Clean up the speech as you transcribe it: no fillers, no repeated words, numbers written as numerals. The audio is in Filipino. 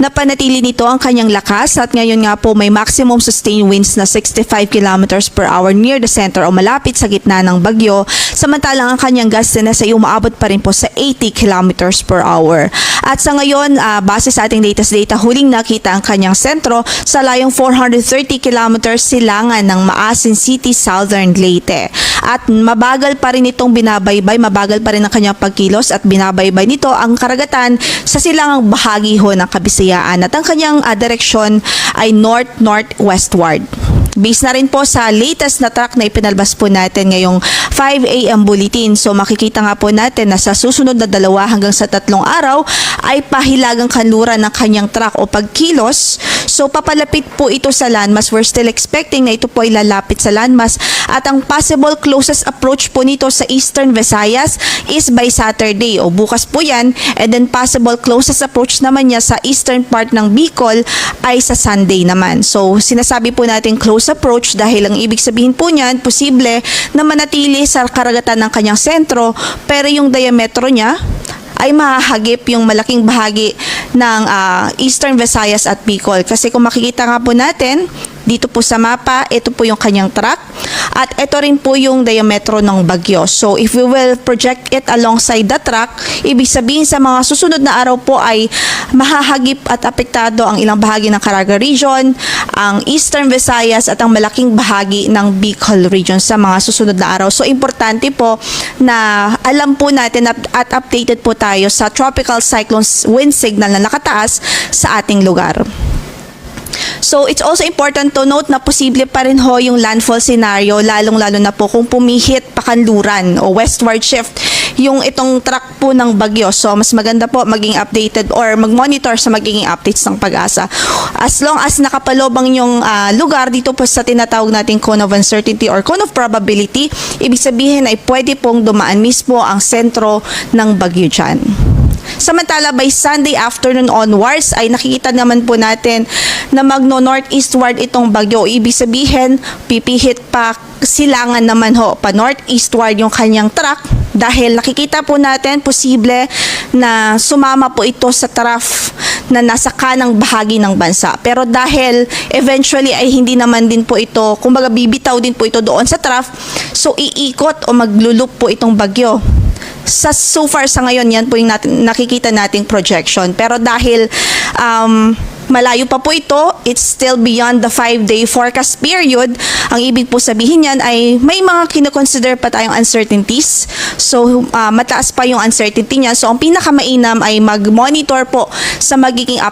napanatili nito ang kanyang lakas at ngayon nga po may maximum sustained winds na 65 kilometers per hour near the center o malapit sa gitna ng bagyo, samantalang ang kanyang gustiness ay umaabot pa rin po sa 80 kilometers per hour. At sa ngayon, base sa ating latest data, huling nakita ang kanyang sentro sa layong 430 kilometers silangan ng Maasin City, Southern Leyte. At mabagal pa rin itong binabaybay, mabagal pa rin ang kanyang pagkilos at binabaybay nito ang karagatan sa silangang bahagi ho ng Kabisayaan at ang kanyang direksyon ay north-northwestward. Based na rin po sa latest na track na ipinalabas po natin ngayong 5 a.m. bulletin. So makikita nga po natin na sa susunod na 2 hanggang sa 3 araw ay pahilagang kanluran ng kanyang track o pagkilos. So papalapit po ito sa landmass. We're still expecting na ito po ay lalapit sa landmass. At ang possible closest approach po nito sa Eastern Visayas is by Saturday o bukas po yan. And then possible closest approach naman niya sa eastern part ng Bicol ay sa Sunday naman. So sinasabi po natin close approach dahil ang ibig sabihin po niyan, posible na manatili sa karagatan ng kanyang sentro pero yung diametro niya ay mahahagip yung malaking bahagi ng Eastern Visayas at Bicol. Kasi kung makikita nga po natin, dito po sa mapa, ito po yung kanyang track at ito rin po yung diametro ng bagyo. So if we will project it alongside the track, ibig sabihin sa mga susunod na araw po ay mahahagip at apektado ang ilang bahagi ng Caraga Region, ang Eastern Visayas at ang malaking bahagi ng Bicol Region sa mga susunod na araw. So importante po na alam po natin at updated po tayo sa tropical cyclone wind signal na nakataas sa ating lugar. So, it's also important to note na posible pa rin ho yung landfall scenario, lalong-lalo na po kung pumihit pakanluran o westward shift yung itong track po ng bagyo. So, mas maganda po maging updated or mag-monitor sa magiging updates ng Pag-asa. As long as nakapaloob yung lugar dito po sa tinatawag nating cone of uncertainty or cone of probability, ibig sabihin ay pwede pong dumaan mismo ang sentro ng bagyo dyan. Samantala, by Sunday afternoon onwards ay nakikita naman po natin na magno-northeastward itong bagyo. Ibig sabihin, pipihit pa silangan naman ho, pa northeastward yung kanyang track dahil nakikita po natin posible na sumama po ito sa trough na nasa kanang bahagi ng bansa. Pero dahil eventually ay hindi naman din po ito, kumbaga bibitaw din po ito doon sa trough, so iikot o maglulup po itong bagyo. So far sa ngayon, yan po yung nakikita nating projection. Pero dahil malayo pa po ito, it's still beyond the 5-day forecast period. Ang ibig po sabihin yan ay may mga kinoconsider pa tayong uncertainties. So, mataas pa yung uncertainty niya. So, ang pinakamainam ay mag-monitor po sa magiging